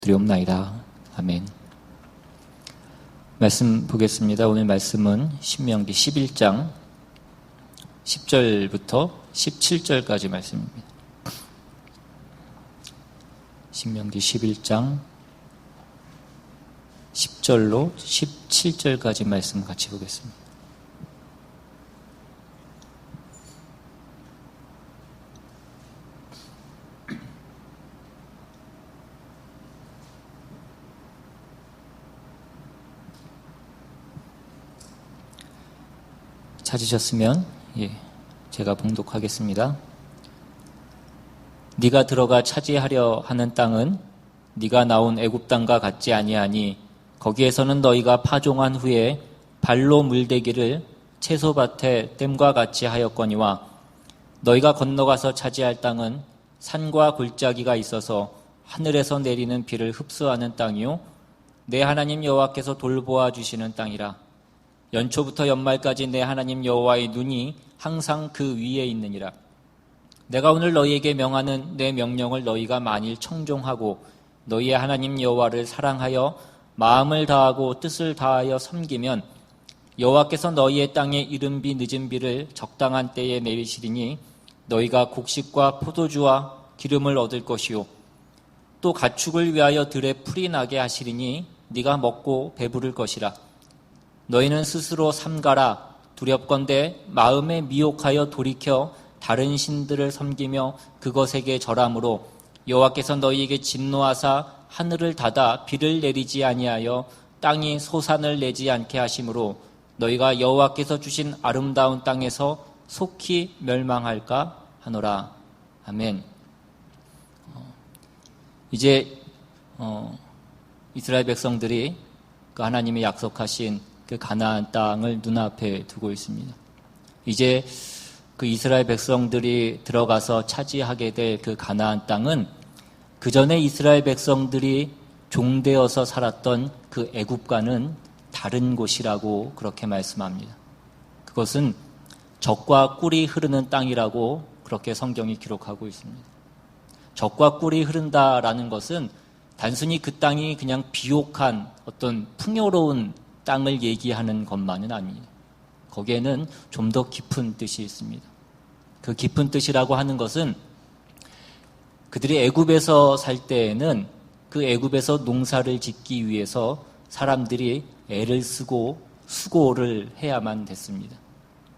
드리옵나이다. 아멘. 말씀 보겠습니다. 오늘 말씀은 신명기 11장 10절부터 17절까지 말씀입니다. 신명기 11장 10절로 17절까지 말씀 같이 보겠습니다. 찾으셨으면 제가 봉독하겠습니다. 네가 들어가 차지하려 하는 땅은 네가 나온 애굽 땅과 같지 아니하니 거기에서는 너희가 파종한 후에 발로 물대기를 채소밭에 댐과 같이 하였거니와 너희가 건너가서 차지할 땅은 산과 골짜기가 있어서 하늘에서 내리는 비를 흡수하는 땅이요 내 하나님 여호와께서 돌보아 주시는 땅이라. 연초부터 연말까지 내 하나님 여호와의 눈이 항상 그 위에 있느니라. 내가 오늘 너희에게 명하는 내 명령을 너희가 만일 청종하고 너희의 하나님 여호와를 사랑하여 마음을 다하고 뜻을 다하여 섬기면 여호와께서 너희의 땅에 이른 비 늦은 비를 적당한 때에 내리시리니 너희가 곡식과 포도주와 기름을 얻을 것이요 또 가축을 위하여 들에 풀이 나게 하시리니 네가 먹고 배부를 것이라. 너희는 스스로 삼가라. 두렵건대 마음에 미혹하여 돌이켜 다른 신들을 섬기며 그것에게 절함으로 여호와께서 너희에게 진노하사 하늘을 닫아 비를 내리지 아니하여 땅이 소산을 내지 않게 하심으로 너희가 여호와께서 주신 아름다운 땅에서 속히 멸망할까 하노라. 아멘. 이제 이스라엘 백성들이 그 하나님이 약속하신 그 가나안 땅을 눈앞에 두고 있습니다. 이제 그 이스라엘 백성들이 들어가서 차지하게 될 그 가나안 땅은 그 전에 이스라엘 백성들이 종되어서 살았던 그 애굽과는 다른 곳이라고 그렇게 말씀합니다. 그것은 젖과 꿀이 흐르는 땅이라고 그렇게 성경이 기록하고 있습니다. 젖과 꿀이 흐른다라는 것은 단순히 그 땅이 그냥 비옥한 어떤 풍요로운 땅을 얘기하는 것만은 아닙니다. 거기에는 좀 더 깊은 뜻이 있습니다. 그 깊은 뜻이라고 하는 것은 그들이 애굽에서 살 때에는 그 애굽에서 농사를 짓기 위해서 사람들이 애를 쓰고 수고를 해야만 됐습니다.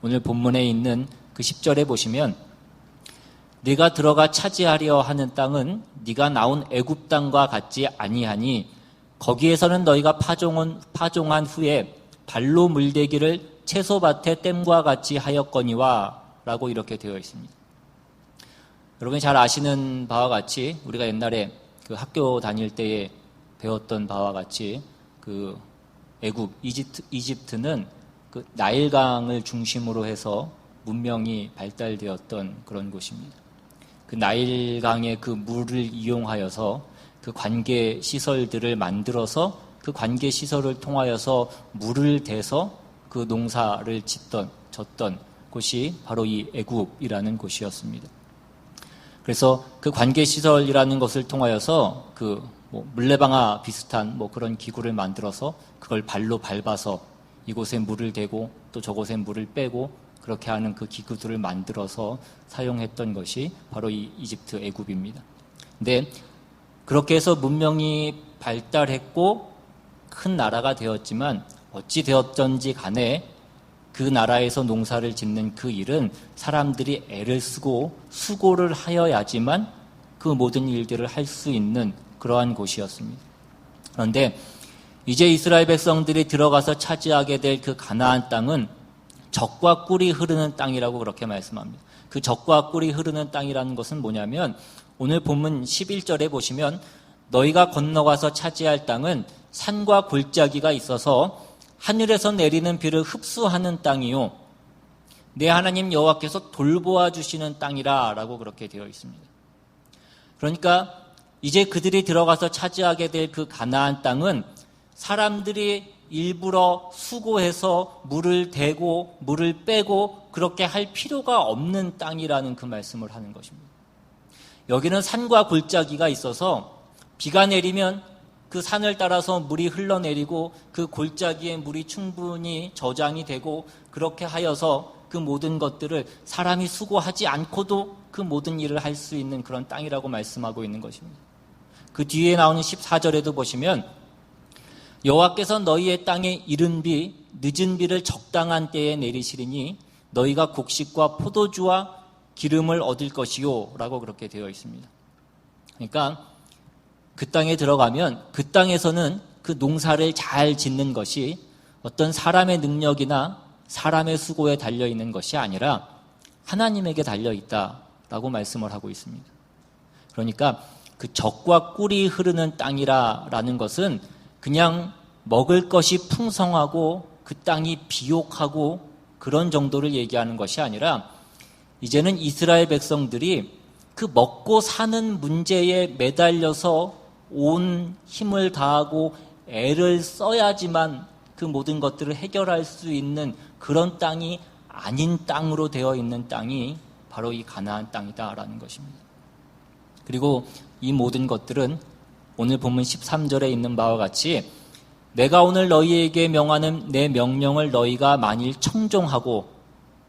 오늘 본문에 있는 그 10절에 보시면 네가 들어가 차지하려 하는 땅은 네가 나온 애굽 땅과 같지 아니하니 거기에서는 너희가 파종한 후에 발로 물대기를 채소밭에 댐과 같이 하였거니와 라고 이렇게 되어 있습니다. 여러분이 잘 아시는 바와 같이 우리가 옛날에 그 학교 다닐 때에 배웠던 바와 같이 그 애굽, 이집트는 그 나일강을 중심으로 해서 문명이 발달되었던 그런 곳입니다. 그 나일강의 그 물을 이용하여서 그 관계 시설들을 만들어서 그 관계 시설을 통하여서 물을 대서 그 농사를 졌던 곳이 바로 이 애굽이라는 곳이었습니다. 그래서 그 관계 시설이라는 것을 통하여서 그 물레방아 비슷한 그런 기구를 만들어서 그걸 발로 밟아서 이곳에 물을 대고 또 저곳에 물을 빼고 그렇게 하는 그 기구들을 만들어서 사용했던 것이 바로 이 이집트 애굽입니다. 근데 그렇게 해서 문명이 발달했고 큰 나라가 되었지만 어찌 되었던지 간에 그 나라에서 농사를 짓는 그 일은 사람들이 애를 쓰고 수고를 하여야지만 그 모든 일들을 할 수 있는 그러한 곳이었습니다. 그런데 이제 이스라엘 백성들이 들어가서 차지하게 될 그 가나안 땅은 젖과 꿀이 흐르는 땅이라고 그렇게 말씀합니다. 그 젖과 꿀이 흐르는 땅이라는 것은 뭐냐면 오늘 본문 11절에 보시면 너희가 건너가서 차지할 땅은 산과 골짜기가 있어서 하늘에서 내리는 비를 흡수하는 땅이요 내 하나님 여호와께서 돌보아 주시는 땅이라 라고 그렇게 되어 있습니다. 그러니까 이제 그들이 들어가서 차지하게 될 그 가나안 땅은 사람들이 일부러 수고해서 물을 대고 물을 빼고 그렇게 할 필요가 없는 땅이라는 그 말씀을 하는 것입니다. 여기는 산과 골짜기가 있어서 비가 내리면 그 산을 따라서 물이 흘러내리고 그 골짜기에 물이 충분히 저장이 되고 그렇게 하여서 그 모든 것들을 사람이 수고하지 않고도 그 모든 일을 할 수 있는 그런 땅이라고 말씀하고 있는 것입니다. 그 뒤에 나오는 14절에도 보시면 여호와께서 너희의 땅에 이른 비 늦은 비를 적당한 때에 내리시리니 너희가 곡식과 포도주와 기름을 얻을 것이요 라고 그렇게 되어 있습니다. 그러니까 그 땅에 들어가면 그 땅에서는 그 농사를 잘 짓는 것이 어떤 사람의 능력이나 사람의 수고에 달려있는 것이 아니라 하나님에게 달려있다라고 말씀을 하고 있습니다. 그러니까 그 젖과 꿀이 흐르는 땅이라는 것은 그냥 먹을 것이 풍성하고 그 땅이 비옥하고 그런 정도를 얘기하는 것이 아니라 이제는 이스라엘 백성들이 그 먹고 사는 문제에 매달려서 온 힘을 다하고 애를 써야지만 그 모든 것들을 해결할 수 있는 그런 땅이 아닌 땅으로 되어 있는 땅이 바로 이 가나안 땅이다라는 것입니다. 그리고 이 모든 것들은 오늘 본문 13절에 있는 바와 같이 내가 오늘 너희에게 명하는 내 명령을 너희가 만일 청종하고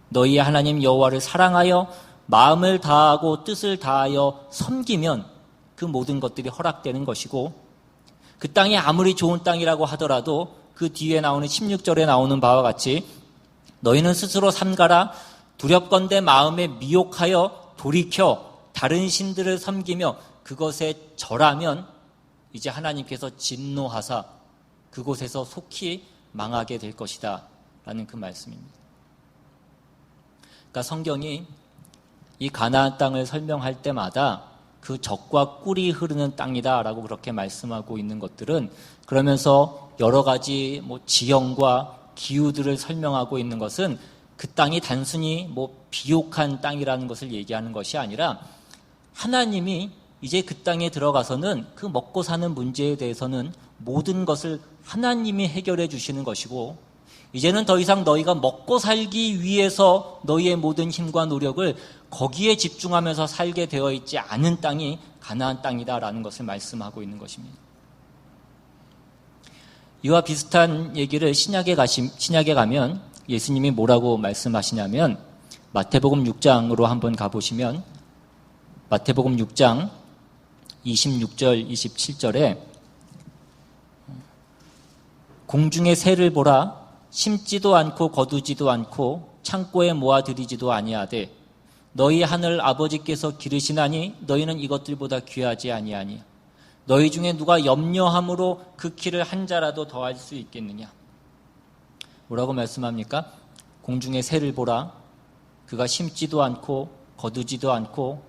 너희의 하나님 여호와를 사랑하여 마음을 다하고 뜻을 다하여 섬기면 그 모든 것들이 허락되는 것이고 그 땅이 아무리 좋은 땅이라고 하더라도 그 뒤에 나오는 16절에 나오는 바와 같이 너희는 스스로 삼가라 두렵건대 마음에 미혹하여 돌이켜 다른 신들을 섬기며 그것에 절하면 이제 하나님께서 진노하사 그곳에서 속히 망하게 될 것이다 라는 그 말씀입니다. 그러니까 성경이 이 가나안 땅을 설명할 때마다 그 젖과 꿀이 흐르는 땅이다라고 그렇게 말씀하고 있는 것들은 그러면서 여러 가지 지형과 기후들을 설명하고 있는 것은 그 땅이 단순히 비옥한 땅이라는 것을 얘기하는 것이 아니라 하나님이 이제 그 땅에 들어가서는 그 먹고 사는 문제에 대해서는 모든 것을 하나님이 해결해 주시는 것이고 이제는 더 이상 너희가 먹고 살기 위해서 너희의 모든 힘과 노력을 거기에 집중하면서 살게 되어 있지 않은 땅이 가나안 땅이다라는 것을 말씀하고 있는 것입니다. 이와 비슷한 얘기를 신약에 가면 예수님이 뭐라고 말씀하시냐면 마태복음 6장으로 한번 가보시면 마태복음 6장 26절 27절에 공중의 새를 보라 심지도 않고 거두지도 않고 창고에 모아들이지도 아니하되 너희 하늘 아버지께서 기르시나니 너희는 이것들보다 귀하지 아니하니 너희 중에 누가 염려함으로 그 키를 한 자라도 더할 수 있겠느냐. 뭐라고 말씀합니까? 공중의 새를 보라 그가 심지도 않고 거두지도 않고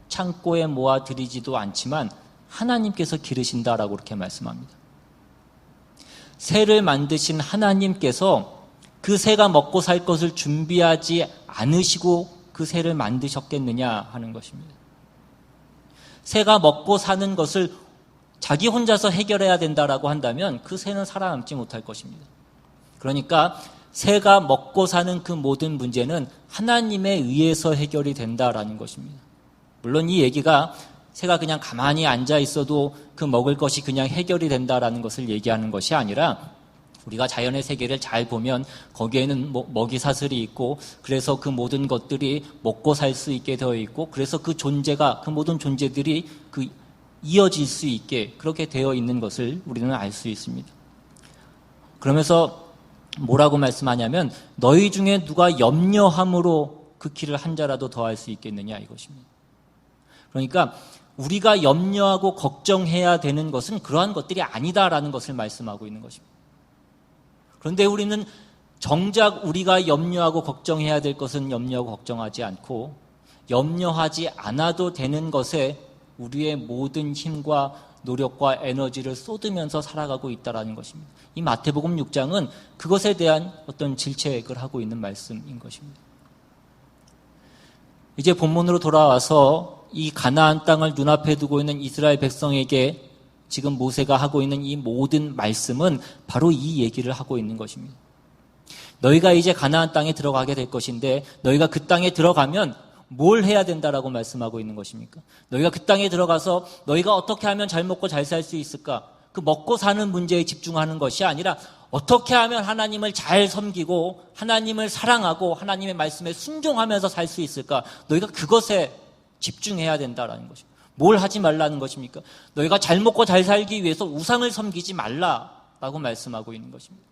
창고에 모아들이지도 않지만 하나님께서 기르신다라고 그렇게 말씀합니다. 새를 만드신 하나님께서 그 새가 먹고 살 것을 준비하지 않으시고 그 새를 만드셨겠느냐 하는 것입니다. 새가 먹고 사는 것을 자기 혼자서 해결해야 된다라고 한다면 그 새는 살아남지 못할 것입니다. 그러니까 새가 먹고 사는 그 모든 문제는 하나님에 의해서 해결이 된다라는 것입니다. 물론 이 얘기가 새가 그냥 가만히 앉아 있어도 그 먹을 것이 그냥 해결이 된다라는 것을 얘기하는 것이 아니라 우리가 자연의 세계를 잘 보면 거기에는 먹이 사슬이 있고 그래서 그 모든 것들이 먹고 살 수 있게 되어 있고 그래서 그 모든 존재들이 이어질 수 있게 그렇게 되어 있는 것을 우리는 알 수 있습니다. 그러면서 뭐라고 말씀하냐면 너희 중에 누가 염려함으로 그 키를 한 자라도 더할 수 있겠느냐 이것입니다. 그러니까 우리가 염려하고 걱정해야 되는 것은 그러한 것들이 아니다라는 것을 말씀하고 있는 것입니다. 그런데 우리는 정작 우리가 염려하고 걱정해야 될 것은 염려하고 걱정하지 않고 염려하지 않아도 되는 것에 우리의 모든 힘과 노력과 에너지를 쏟으면서 살아가고 있다는 것입니다. 이 마태복음 6장은 그것에 대한 어떤 질책을 하고 있는 말씀인 것입니다. 이제 본문으로 돌아와서 이 가나안 땅을 눈앞에 두고 있는 이스라엘 백성에게 지금 모세가 하고 있는 이 모든 말씀은 바로 이 얘기를 하고 있는 것입니다. 너희가 이제 가나안 땅에 들어가게 될 것인데 너희가 그 땅에 들어가면 뭘 해야 된다라고 말씀하고 있는 것입니까? 너희가 그 땅에 들어가서 너희가 어떻게 하면 잘 먹고 잘 살 수 있을까? 그 먹고 사는 문제에 집중하는 것이 아니라 어떻게 하면 하나님을 잘 섬기고 하나님을 사랑하고 하나님의 말씀에 순종하면서 살 수 있을까? 너희가 그것에 집중해야 된다라는 것입니다. 뭘 하지 말라는 것입니까? 너희가 잘 먹고 잘 살기 위해서 우상을 섬기지 말라라고 말씀하고 있는 것입니다.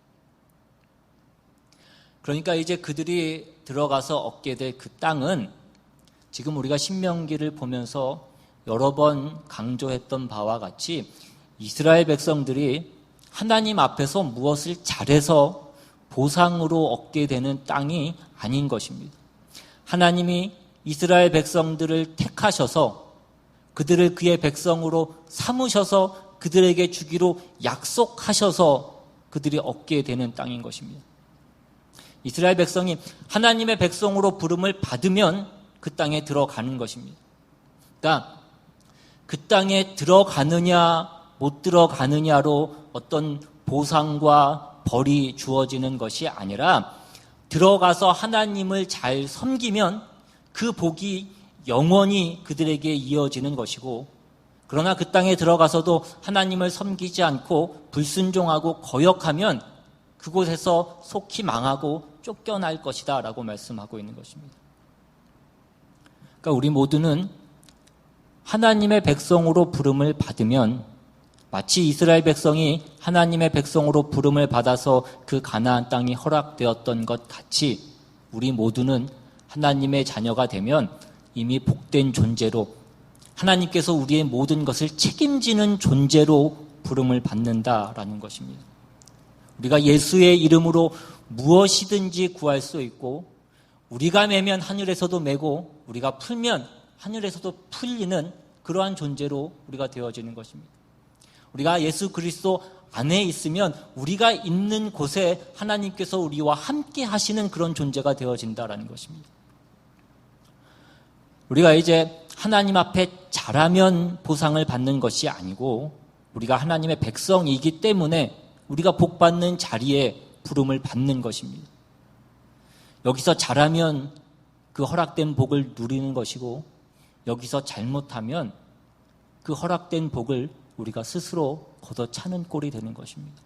그러니까 이제 그들이 들어가서 얻게 될 그 땅은 지금 우리가 신명기를 보면서 여러 번 강조했던 바와 같이 이스라엘 백성들이 하나님 앞에서 무엇을 잘해서 보상으로 얻게 되는 땅이 아닌 것입니다. 하나님이 이스라엘 백성들을 택하셔서 그들을 그의 백성으로 삼으셔서 그들에게 주기로 약속하셔서 그들이 얻게 되는 땅인 것입니다. 이스라엘 백성이 하나님의 백성으로 부름을 받으면 그 땅에 들어가는 것입니다. 그러니까 그 땅에 들어가느냐 못 들어가느냐로 어떤 보상과 벌이 주어지는 것이 아니라 들어가서 하나님을 잘 섬기면 그 복이 영원히 그들에게 이어지는 것이고, 그러나 그 땅에 들어가서도 하나님을 섬기지 않고 불순종하고 거역하면 그곳에서 속히 망하고 쫓겨날 것이다 라고 말씀하고 있는 것입니다. 그러니까 우리 모두는 하나님의 백성으로 부름을 받으면 마치 이스라엘 백성이 하나님의 백성으로 부름을 받아서 그 가나안 땅이 허락되었던 것 같이 우리 모두는 하나님의 자녀가 되면 이미 복된 존재로 하나님께서 우리의 모든 것을 책임지는 존재로 부름을 받는다라는 것입니다. 우리가 예수의 이름으로 무엇이든지 구할 수 있고 우리가 매면 하늘에서도 매고 우리가 풀면 하늘에서도 풀리는 그러한 존재로 우리가 되어지는 것입니다. 우리가 예수 그리스도 안에 있으면 우리가 있는 곳에 하나님께서 우리와 함께 하시는 그런 존재가 되어진다라는 것입니다. 우리가 이제 하나님 앞에 잘하면 보상을 받는 것이 아니고 우리가 하나님의 백성이기 때문에 우리가 복받는 자리에 부름을 받는 것입니다. 여기서 잘하면 그 허락된 복을 누리는 것이고 여기서 잘못하면 그 허락된 복을 우리가 스스로 걷어차는 꼴이 되는 것입니다.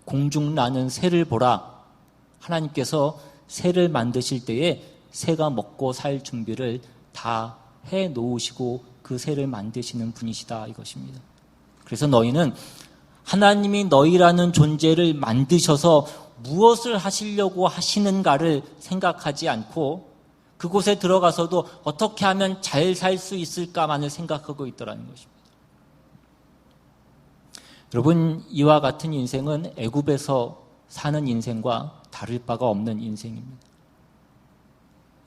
공중 나는 새를 보라. 하나님께서 새를 만드실 때에 새가 먹고 살 준비를 다 해놓으시고 그 새를 만드시는 분이시다 이것입니다. 그래서 너희는 하나님이 너희라는 존재를 만드셔서 무엇을 하시려고 하시는가를 생각하지 않고 그곳에 들어가서도 어떻게 하면 잘 살 수 있을까만을 생각하고 있더라는 것입니다. 여러분, 이와 같은 인생은 애굽에서 사는 인생과 다를 바가 없는 인생입니다.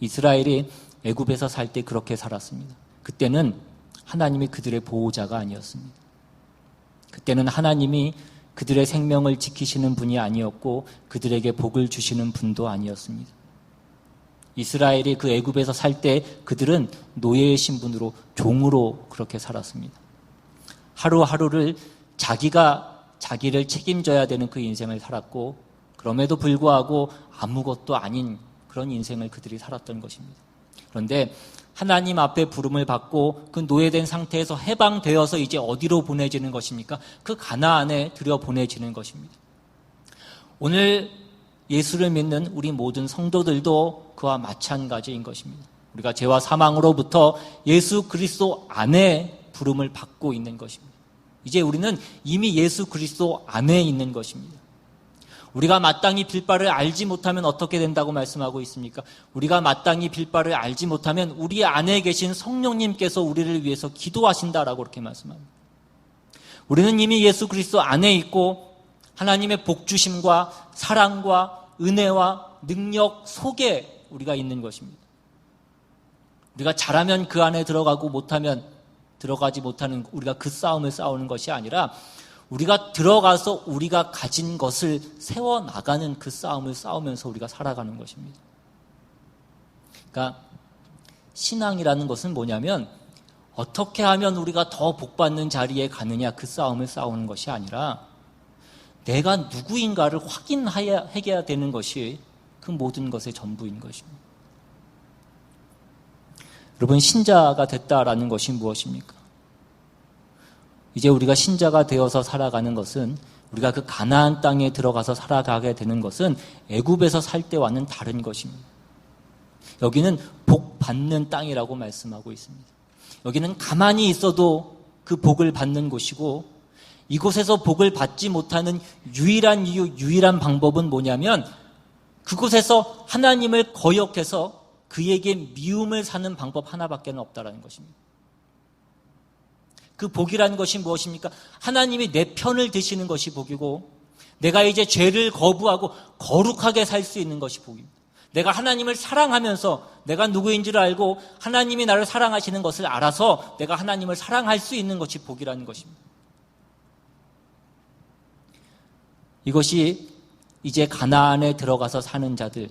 이스라엘이 애굽에서 살 때 그렇게 살았습니다. 그때는 하나님이 그들의 보호자가 아니었습니다. 그때는 하나님이 그들의 생명을 지키시는 분이 아니었고 그들에게 복을 주시는 분도 아니었습니다. 이스라엘이 그 애굽에서 살 때 그들은 노예의 신분으로 종으로 그렇게 살았습니다. 하루하루를 자기가 자기를 책임져야 되는 그 인생을 살았고 그럼에도 불구하고 아무것도 아닌 그런 인생을 그들이 살았던 것입니다. 그런데 하나님 앞에 부름을 받고 그 노예된 상태에서 해방되어서 이제 어디로 보내지는 것입니까? 그 가나안에 들여보내지는 것입니다. 오늘 예수를 믿는 우리 모든 성도들도 그와 마찬가지인 것입니다. 우리가 죄와 사망으로부터 예수 그리스도 안에 부름을 받고 있는 것입니다. 이제 우리는 이미 예수 그리스도 안에 있는 것입니다. 우리가 마땅히 빌 바를 알지 못하면 어떻게 된다고 말씀하고 있습니까? 우리가 마땅히 빌 바를 알지 못하면 우리 안에 계신 성령님께서 우리를 위해서 기도하신다라고 그렇게 말씀합니다. 우리는 이미 예수 그리스도 안에 있고 하나님의 복주심과 사랑과 은혜와 능력 속에 우리가 있는 것입니다. 우리가 잘하면 그 안에 들어가고 못하면 들어가지 못하는 우리가 그 싸움을 싸우는 것이 아니라 우리가 들어가서 우리가 가진 것을 세워나가는 그 싸움을 싸우면서 우리가 살아가는 것입니다. 그러니까 신앙이라는 것은 뭐냐면 어떻게 하면 우리가 더 복받는 자리에 가느냐 그 싸움을 싸우는 것이 아니라 내가 누구인가를 확인해야 되는 것이 그 모든 것의 전부인 것입니다. 여러분, 신자가 됐다라는 것이 무엇입니까? 이제 우리가 신자가 되어서 살아가는 것은, 우리가 그 가나안 땅에 들어가서 살아가게 되는 것은 애굽에서 살 때와는 다른 것입니다. 여기는 복 받는 땅이라고 말씀하고 있습니다. 여기는 가만히 있어도 그 복을 받는 곳이고, 이곳에서 복을 받지 못하는 유일한 이유, 유일한 방법은 뭐냐면, 그곳에서 하나님을 거역해서 그에게 미움을 사는 방법 하나밖에 없다라는 것입니다. 그 복이라는 것이 무엇입니까? 하나님이 내 편을 드시는 것이 복이고, 내가 이제 죄를 거부하고 거룩하게 살 수 있는 것이 복입니다. 내가 하나님을 사랑하면서 내가 누구인지를 알고 하나님이 나를 사랑하시는 것을 알아서 내가 하나님을 사랑할 수 있는 것이 복이라는 것입니다. 이것이 이제 가나안에 들어가서 사는 자들,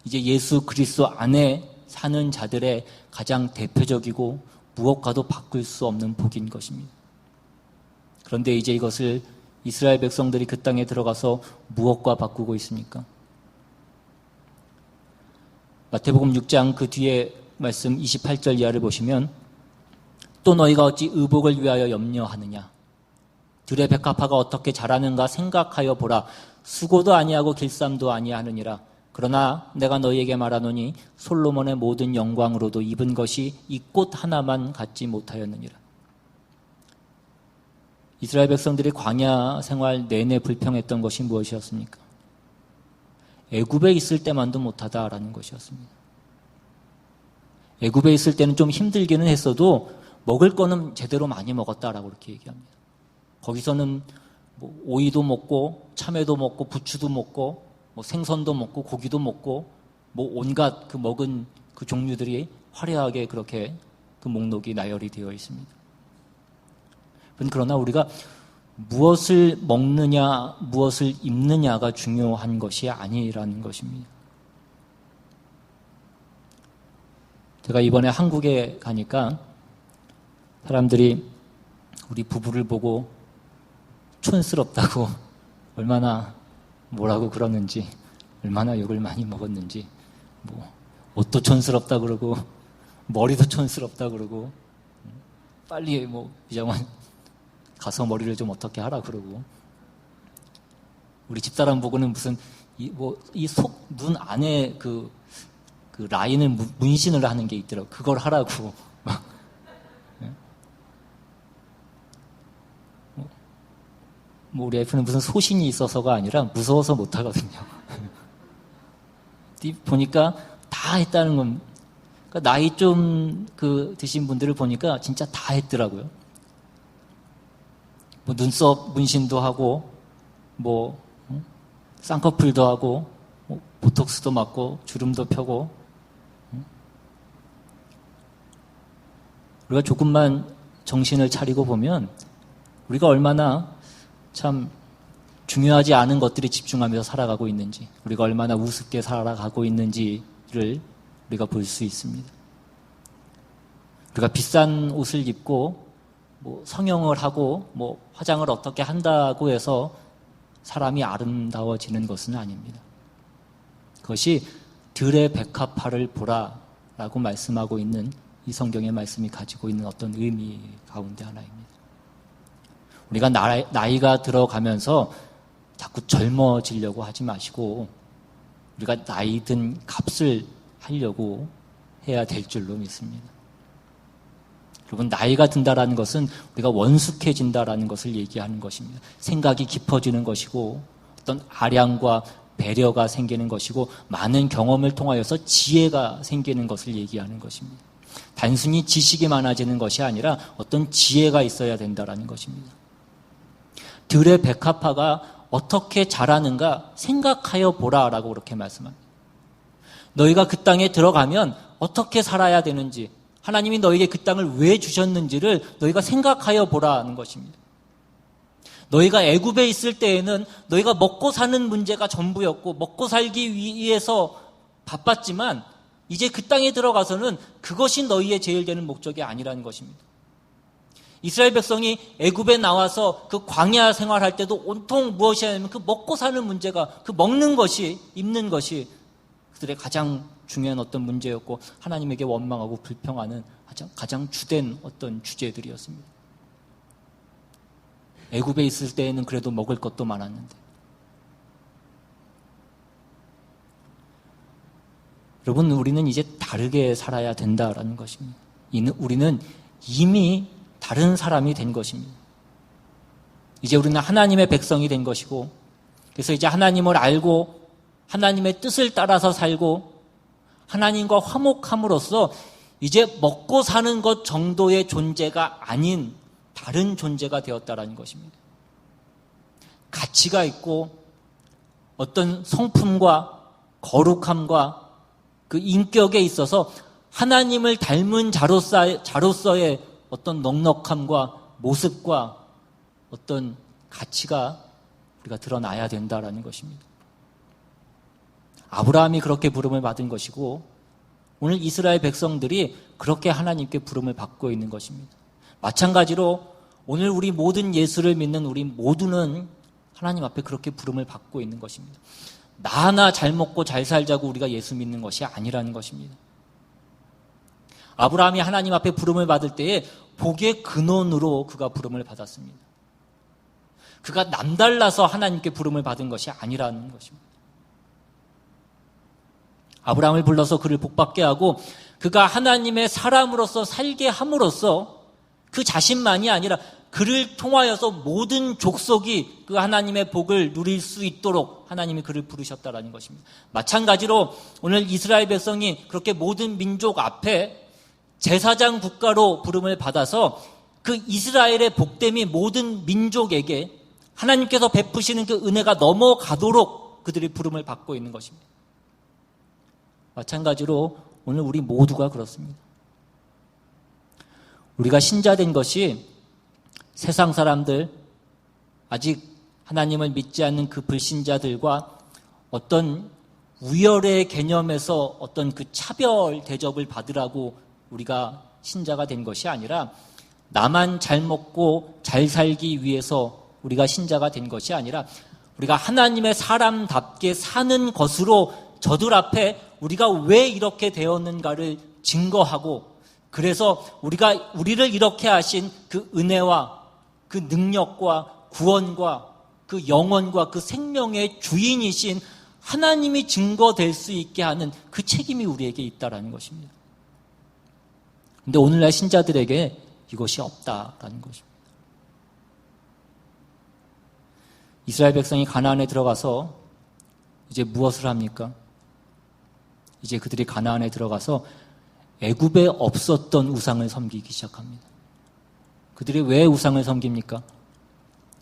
이제 예수 그리스도 안에 사는 자들의 가장 대표적이고 무엇과도 바꿀 수 없는 복인 것입니다. 그런데 이제 이것을 이스라엘 백성들이 그 땅에 들어가서 무엇과 바꾸고 있습니까? 마태복음 6장 그 뒤에 말씀 28절 이하를 보시면, 또 너희가 어찌 의복을 위하여 염려하느냐? 들의 백합화가 어떻게 자라는가 생각하여 보라. 수고도 아니하고 길쌈도 아니하느니라. 그러나 내가 너희에게 말하노니 솔로몬의 모든 영광으로도 입은 것이 이 꽃 하나만 갖지 못하였느니라. 이스라엘 백성들이 광야 생활 내내 불평했던 것이 무엇이었습니까? 애굽에 있을 때만도 못하다라는 것이었습니다. 애굽에 있을 때는 좀 힘들기는 했어도 먹을 거는 제대로 많이 먹었다라고 그렇게 얘기합니다. 거기서는 뭐 오이도 먹고 참외도 먹고 부추도 먹고 뭐 생선도 먹고 고기도 먹고 뭐 온갖 그 먹은 그 종류들이 화려하게 그렇게 그 목록이 나열이 되어 있습니다. 그러나 우리가 무엇을 먹느냐, 무엇을 입느냐가 중요한 것이 아니라는 것입니다. 제가 이번에 한국에 가니까 사람들이 우리 부부를 보고 촌스럽다고 얼마나 뭐라고 그러는지, 얼마나 욕을 많이 먹었는지, 뭐 옷도 촌스럽다 그러고 머리도 촌스럽다 그러고, 빨리 뭐 이장만 가서 머리를 좀 어떻게 하라 그러고, 우리 집사람 보고는 무슨 이 속 눈 안에 그 라인을 문신을 하는 게 있더라고. 그걸 하라고 막. 뭐 우리 와이프는 무슨 소신이 있어서가 아니라 무서워서 못 하거든요. 보니까 다 했다는 건, 그러니까 나이 좀 드신 분들을 보니까 진짜 다 했더라고요. 뭐 눈썹 문신도 하고, 뭐 쌍꺼풀도 하고, 뭐 보톡스도 맞고, 주름도 펴고. 우리가 조금만 정신을 차리고 보면 우리가 얼마나 참 중요하지 않은 것들에 집중하면서 살아가고 있는지, 우리가 얼마나 우습게 살아가고 있는지를 우리가 볼 수 있습니다. 우리가 비싼 옷을 입고 뭐 성형을 하고 뭐 화장을 어떻게 한다고 해서 사람이 아름다워지는 것은 아닙니다. 그것이 들의 백합화를 보라라고 말씀하고 있는 이 성경의 말씀이 가지고 있는 어떤 의미 가운데 하나입니다. 우리가 나이가 들어가면서 자꾸 젊어지려고 하지 마시고, 우리가 나이 든 값을 하려고 해야 될 줄로 믿습니다. 여러분, 나이가 든다라는 것은 우리가 원숙해진다라는 것을 얘기하는 것입니다. 생각이 깊어지는 것이고, 어떤 아량과 배려가 생기는 것이고, 많은 경험을 통하여서 지혜가 생기는 것을 얘기하는 것입니다. 단순히 지식이 많아지는 것이 아니라 어떤 지혜가 있어야 된다라는 것입니다. 들의 백합화가 어떻게 자라는가 생각하여 보라라고 그렇게 말씀합니다. 너희가 그 땅에 들어가면 어떻게 살아야 되는지, 하나님이 너에게 그 땅을 왜 주셨는지를 너희가 생각하여 보라는 것입니다. 너희가 애굽에 있을 때에는 너희가 먹고 사는 문제가 전부였고, 먹고 살기 위해서 바빴지만, 이제 그 땅에 들어가서는 그것이 너희의 제일 되는 목적이 아니라는 것입니다. 이스라엘 백성이 애굽에 나와서 그 광야 생활할 때도 온통 무엇이냐면 그 먹고 사는 문제가, 그 먹는 것이, 입는 것이 그들의 가장 중요한 어떤 문제였고, 하나님에게 원망하고 불평하는 가장 주된 어떤 주제들이었습니다. 애굽에 있을 때에는 그래도 먹을 것도 많았는데. 여러분, 우리는 이제 다르게 살아야 된다라는 것입니다. 우리는 이미 다른 사람이 된 것입니다. 이제 우리는 하나님의 백성이 된 것이고, 그래서 이제 하나님을 알고 하나님의 뜻을 따라서 살고 하나님과 화목함으로써 이제 먹고 사는 것 정도의 존재가 아닌 다른 존재가 되었다라는 것입니다. 가치가 있고 어떤 성품과 거룩함과 그 인격에 있어서 하나님을 닮은 자로서의 어떤 넉넉함과 모습과 어떤 가치가 우리가 드러나야 된다라는 것입니다. 아브라함이 그렇게 부름을 받은 것이고 오늘 이스라엘 백성들이 그렇게 하나님께 부름을 받고 있는 것입니다. 마찬가지로 오늘 우리 모든 예수를 믿는 우리 모두는 하나님 앞에 그렇게 부름을 받고 있는 것입니다. 나 하나 잘 먹고 잘 살자고 우리가 예수 믿는 것이 아니라는 것입니다. 아브라함이 하나님 앞에 부름을 받을 때에 복의 근원으로 그가 부름을 받았습니다. 그가 남달라서 하나님께 부름을 받은 것이 아니라는 것입니다. 아브라함을 불러서 그를 복받게 하고 그가 하나님의 사람으로서 살게 함으로써 그 자신만이 아니라 그를 통하여서 모든 족속이 그 하나님의 복을 누릴 수 있도록 하나님이 그를 부르셨다라는 것입니다. 마찬가지로 오늘 이스라엘 백성이 그렇게 모든 민족 앞에 제사장 국가로 부름을 받아서 그 이스라엘의 복됨이 모든 민족에게 하나님께서 베푸시는 그 은혜가 넘어가도록 그들이 부름을 받고 있는 것입니다. 마찬가지로 오늘 우리 모두가 그렇습니다. 우리가 신자된 것이 세상 사람들, 아직 하나님을 믿지 않는 그 불신자들과 어떤 우열의 개념에서 어떤 그 차별 대접을 받으라고 우리가 신자가 된 것이 아니라 나만 잘 먹고 잘 살기 위해서 우리가 신자가 된 것이 아니라 우리가 하나님의 사람답게 사는 것으로 저들 앞에 우리가 왜 이렇게 되었는가를 증거하고 그래서 우리를 이렇게 하신 그 은혜와 그 능력과 구원과 그 영원과 그 생명의 주인이신 하나님이 증거될 수 있게 하는 그 책임이 우리에게 있다라는 것입니다. 그런데 오늘날 신자들에게 이것이 없다라는 것입니다. 이스라엘 백성이 가나안에 들어가서 이제 무엇을 합니까? 이제 그들이 가나안에 들어가서 애굽에 없었던 우상을 섬기기 시작합니다. 그들이 왜 우상을 섬깁니까?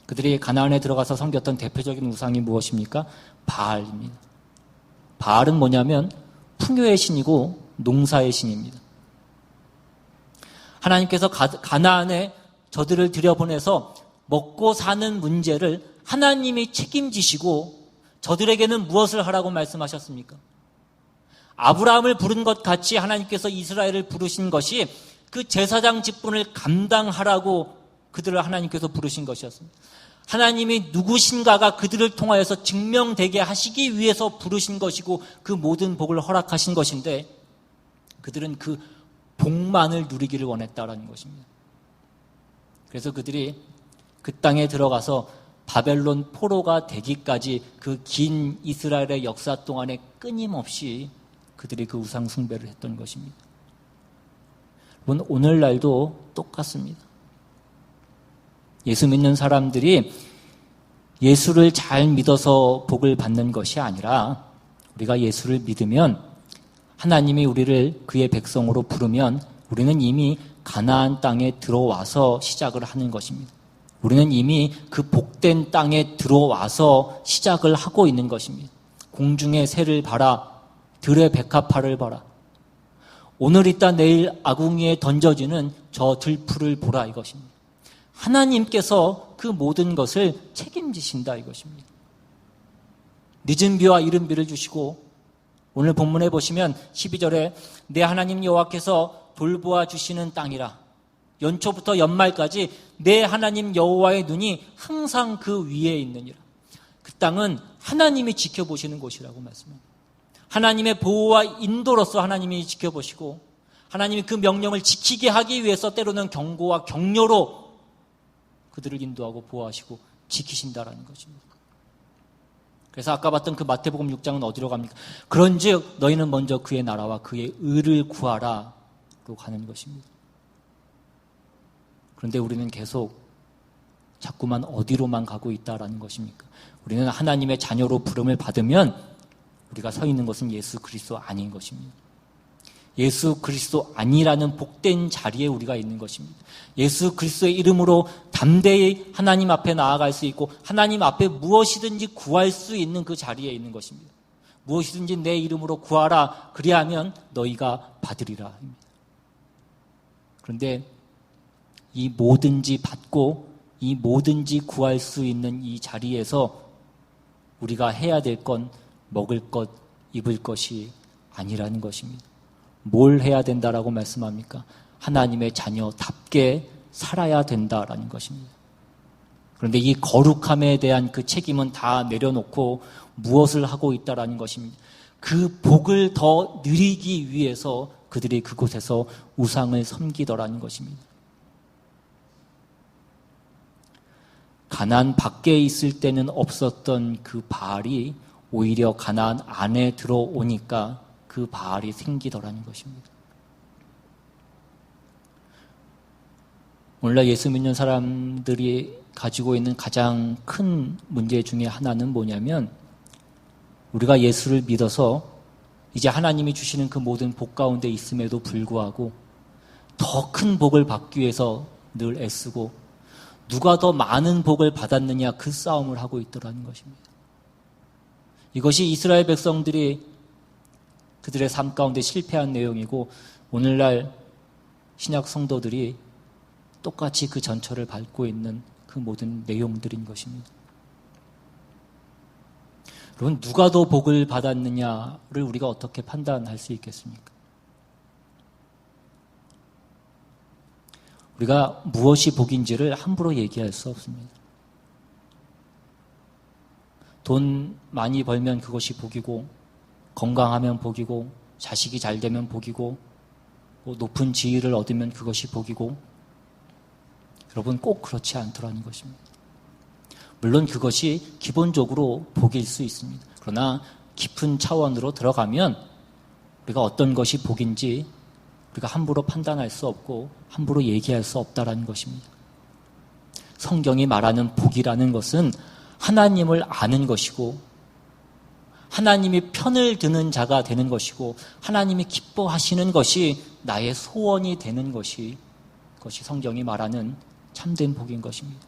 그들이 가나안에 들어가서 섬겼던 대표적인 우상이 무엇입니까? 바알입니다. 바알은 뭐냐면 풍요의 신이고 농사의 신입니다. 하나님께서 가나안에 저들을 들여보내서 먹고 사는 문제를 하나님이 책임지시고 저들에게는 무엇을 하라고 말씀하셨습니까? 아브라함을 부른 것 같이 하나님께서 이스라엘을 부르신 것이 그 제사장 직분을 감당하라고 그들을 하나님께서 부르신 것이었습니다. 하나님이 누구신가가 그들을 통하여서 증명되게 하시기 위해서 부르신 것이고 그 모든 복을 허락하신 것인데 그들은 그 복만을 누리기를 원했다라는 것입니다. 그래서 그들이 그 땅에 들어가서 바벨론 포로가 되기까지 그 긴 이스라엘의 역사 동안에 끊임없이 그들이 그 우상 숭배를 했던 것입니다. 오늘날도 똑같습니다. 예수 믿는 사람들이 예수를 잘 믿어서 복을 받는 것이 아니라 우리가 예수를 믿으면 하나님이 우리를 그의 백성으로 부르면 우리는 이미 가나안 땅에 들어와서 시작을 하는 것입니다. 우리는 이미 그 복된 땅에 들어와서 시작을 하고 있는 것입니다. 공중의 새를 봐라. 들의 백합화를 봐라. 오늘 있다 내일 아궁이에 던져지는 저 들풀을 보라 이것입니다. 하나님께서 그 모든 것을 책임지신다 이것입니다. 늦은 비와 이른 비를 주시고 오늘 본문에 보시면 12절에 내 하나님 여호와께서 돌보아 주시는 땅이라. 연초부터 연말까지 내 하나님 여호와의 눈이 항상 그 위에 있느니라. 그 땅은 하나님이 지켜보시는 곳이라고 말씀합니다. 하나님의 보호와 인도로서 하나님이 지켜보시고 하나님이 그 명령을 지키게 하기 위해서 때로는 경고와 격려로 그들을 인도하고 보호하시고 지키신다라는 것입니다. 그래서 아까 봤던 그 마태복음 6장은 어디로 갑니까? 그런즉 너희는 먼저 그의 나라와 그의 의를 구하라로 가는 것입니다. 그런데 우리는 계속 자꾸만 어디로만 가고 있다라는 것입니까? 우리는 하나님의 자녀로 부름을 받으면 우리가 서 있는 것은 예수 그리스도 아닌 것입니다. 예수 그리스도 아니라는 복된 자리에 우리가 있는 것입니다. 예수 그리스도의 이름으로 담대히 하나님 앞에 나아갈 수 있고 하나님 앞에 무엇이든지 구할 수 있는 그 자리에 있는 것입니다. 무엇이든지 내 이름으로 구하라. 그리하면 너희가 받으리라. 그런데 이 뭐든지 받고 이 뭐든지 구할 수 있는 이 자리에서 우리가 해야 될 건 먹을 것, 입을 것이 아니라는 것입니다. 뭘 해야 된다라고 말씀합니까? 하나님의 자녀답게 살아야 된다라는 것입니다. 그런데 이 거룩함에 대한 그 책임은 다 내려놓고 무엇을 하고 있다라는 것입니다. 그 복을 더 누리기 위해서 그들이 그곳에서 우상을 섬기더라는 것입니다. 가나안 밖에 있을 때는 없었던 그 바알이 오히려 가나안 안에 들어오니까 그 바알이 생기더라는 것입니다. 오늘날 예수 믿는 사람들이 가지고 있는 가장 큰 문제 중에 하나는 뭐냐면 우리가 예수를 믿어서 이제 하나님이 주시는 그 모든 복 가운데 있음에도 불구하고 더 큰 복을 받기 위해서 늘 애쓰고 누가 더 많은 복을 받았느냐 그 싸움을 하고 있더라는 것입니다. 이것이 이스라엘 백성들이 그들의 삶 가운데 실패한 내용이고 오늘날 신약 성도들이 똑같이 그 전철을 밟고 있는 그 모든 내용들인 것입니다. 여러분, 누가 더 복을 받았느냐를 우리가 어떻게 판단할 수 있겠습니까? 우리가 무엇이 복인지를 함부로 얘기할 수 없습니다. 돈 많이 벌면 그것이 복이고 건강하면 복이고 자식이 잘 되면 복이고 높은 지위를 얻으면 그것이 복이고 여러분 꼭 그렇지 않더라는 것입니다. 물론 그것이 기본적으로 복일 수 있습니다. 그러나 깊은 차원으로 들어가면 우리가 어떤 것이 복인지 우리가 함부로 판단할 수 없고 함부로 얘기할 수 없다라는 것입니다. 성경이 말하는 복이라는 것은 하나님을 아는 것이고 하나님이 편을 드는 자가 되는 것이고 하나님이 기뻐하시는 것이 나의 소원이 되는 것이 그것이 성경이 말하는 참된 복인 것입니다.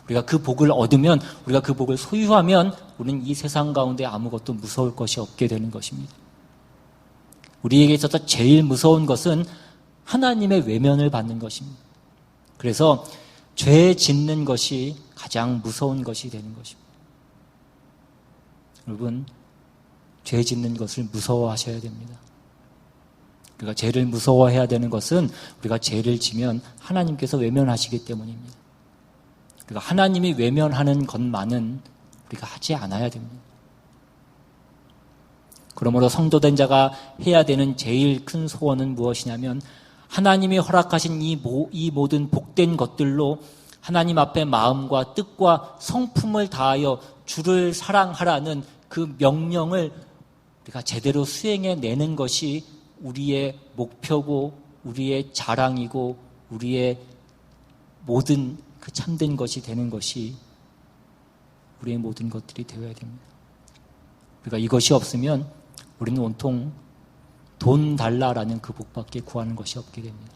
우리가 그 복을 얻으면 우리가 그 복을 소유하면 우리는 이 세상 가운데 아무것도 무서울 것이 없게 되는 것입니다. 우리에게 있어서 제일 무서운 것은 하나님의 외면을 받는 것입니다. 그래서 죄 짓는 것이 가장 무서운 것이 되는 것입니다. 여러분, 죄 짓는 것을 무서워하셔야 됩니다. 우리가 죄를 무서워해야 되는 것은 우리가 죄를 지면 하나님께서 외면하시기 때문입니다. 우리가 하나님이 외면하는 것만은 우리가 하지 않아야 됩니다. 그러므로 성도된 자가 해야 되는 제일 큰 소원은 무엇이냐면 하나님이 허락하신 이 모든 복된 것들로 하나님 앞에 마음과 뜻과 성품을 다하여 주를 사랑하라는 그 명령을 우리가 제대로 수행해내는 것이 우리의 목표고 우리의 자랑이고 우리의 모든 그 참된 것이 되는 것이 우리의 모든 것들이 되어야 됩니다. 우리가 이것이 없으면 우리는 온통 돈 달라라는 그 복밖에 구하는 것이 없게 됩니다.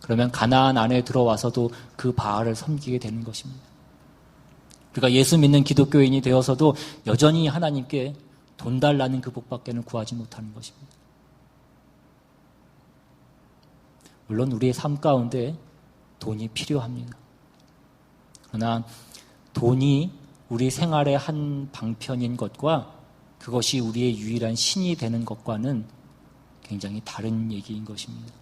그러면 가나안 안에 들어와서도 그 바알을 섬기게 되는 것입니다. 우리가 예수 믿는 기독교인이 되어서도 여전히 하나님께 돈 달라는 그 복밖에는 구하지 못하는 것입니다. 물론 우리의 삶 가운데 돈이 필요합니다. 그러나 돈이 우리 생활의 한 방편인 것과 그것이 우리의 유일한 신이 되는 것과는 굉장히 다른 얘기인 것입니다.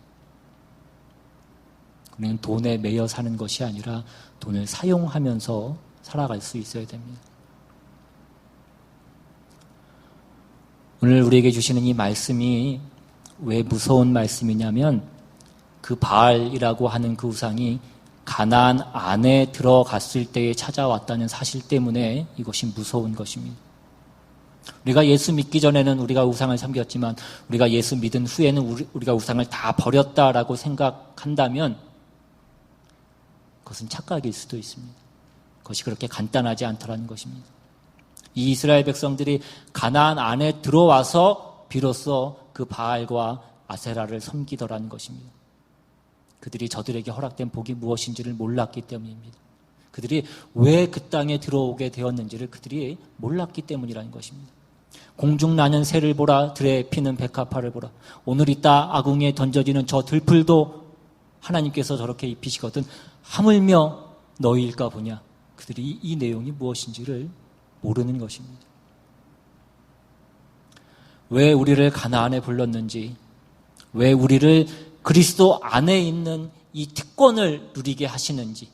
우리는 돈에 매여 사는 것이 아니라 돈을 사용하면서 살아갈 수 있어야 됩니다. 오늘 우리에게 주시는 이 말씀이 왜 무서운 말씀이냐면 그 바알이라고 하는 그 우상이 가나안 안에 들어갔을 때에 찾아왔다는 사실 때문에 이것이 무서운 것입니다. 우리가 예수 믿기 전에는 우리가 우상을 섬겼지만 우리가 예수 믿은 후에는 우리가 우상을 다 버렸다라고 생각한다면 그것은 착각일 수도 있습니다. 그것이 그렇게 간단하지 않더라는 것입니다. 이 이스라엘 백성들이 가나안 안에 들어와서 비로소 그 바알과 아세라를 섬기더라는 것입니다. 그들이 저들에게 허락된 복이 무엇인지를 몰랐기 때문입니다. 그들이 왜 그 땅에 들어오게 되었는지를 그들이 몰랐기 때문이라는 것입니다. 공중 나는 새를 보라, 들에 피는 백합화를 보라. 오늘 이따 아궁이에 던져지는 저 들풀도 하나님께서 저렇게 입히시거든 하물며 너희일까 보냐. 그들이 이 내용이 무엇인지를 모르는 것입니다. 왜 우리를 가나안에 불렀는지, 왜 우리를 그리스도 안에 있는 이 특권을 누리게 하시는지,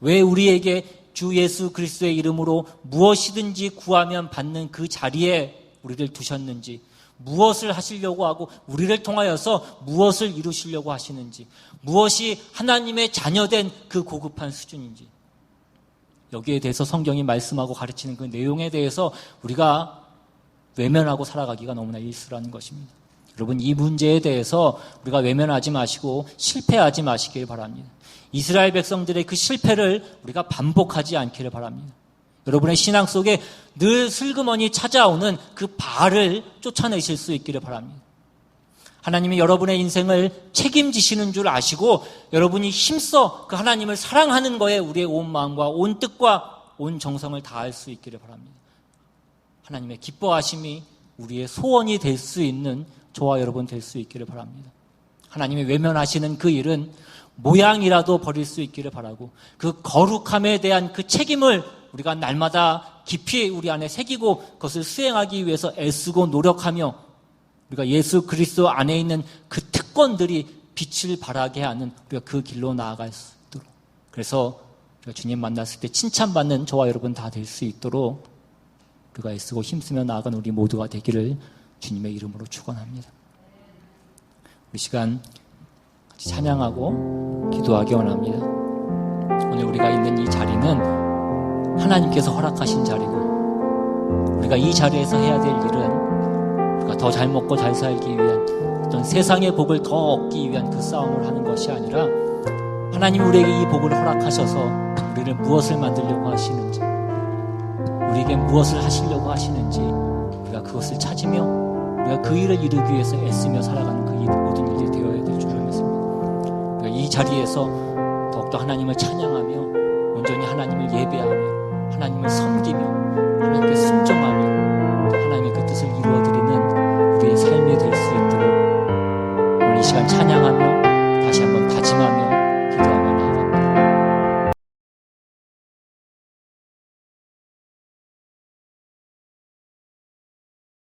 왜 우리에게 주 예수 그리스도의 이름으로 무엇이든지 구하면 받는 그 자리에 우리를 두셨는지, 무엇을 하시려고 하고 우리를 통하여서 무엇을 이루시려고 하시는지, 무엇이 하나님의 자녀된 그 고급한 수준인지, 여기에 대해서 성경이 말씀하고 가르치는 그 내용에 대해서 우리가 외면하고 살아가기가 너무나 일수라는 것입니다. 여러분, 이 문제에 대해서 우리가 외면하지 마시고 실패하지 마시길 바랍니다. 이스라엘 백성들의 그 실패를 우리가 반복하지 않기를 바랍니다. 여러분의 신앙 속에 늘 슬그머니 찾아오는 그 바알을 쫓아내실 수 있기를 바랍니다. 하나님이 여러분의 인생을 책임지시는 줄 아시고 여러분이 힘써 그 하나님을 사랑하는 거에 우리의 온 마음과 온 뜻과 온 정성을 다할 수 있기를 바랍니다. 하나님의 기뻐하심이 우리의 소원이 될 수 있는 저와 여러분 될 수 있기를 바랍니다. 하나님이 외면하시는 그 일은 모양이라도 버릴 수 있기를 바라고, 그 거룩함에 대한 그 책임을 우리가 날마다 깊이 우리 안에 새기고 그것을 수행하기 위해서 애쓰고 노력하며 우리가 예수 그리스도 안에 있는 그 특권들이 빛을 발하게 하는 우리가 그 길로 나아갈 수 있도록, 그래서 우리가 주님 만났을 때 칭찬받는 저와 여러분 다 될 수 있도록 우리가 애쓰고 힘쓰며 나아가는 우리 모두가 되기를 주님의 이름으로 축원합니다. 우리 시간 같이 찬양하고 기도하기 원합니다. 오늘 우리가 있는 이 자리는 하나님께서 허락하신 자리고, 우리가 이 자리에서 해야 될 일은 우리가 더 잘 먹고 잘 살기 위한 어떤 세상의 복을 더 얻기 위한 그 싸움을 하는 것이 아니라, 하나님이 우리에게 이 복을 허락하셔서 우리를 무엇을 만들려고 하시는지, 우리에게 무엇을 하시려고 하시는지 우리가 그것을 찾으며 우리가 그 일을 이루기 위해서 애쓰며 살아가는 그 모든 일이 되어야 될 줄을 믿습니다. 우리가 이 자리에서 더욱더 하나님을 찬양하며 온전히 하나님을 예배하며 하나님을 섬기며 하나님께 순종하며 하나님의 그 뜻을 이루어드리는 우리의 삶이 될 수 있도록 오늘 이 시간 찬양하며 다시 한번 다짐하며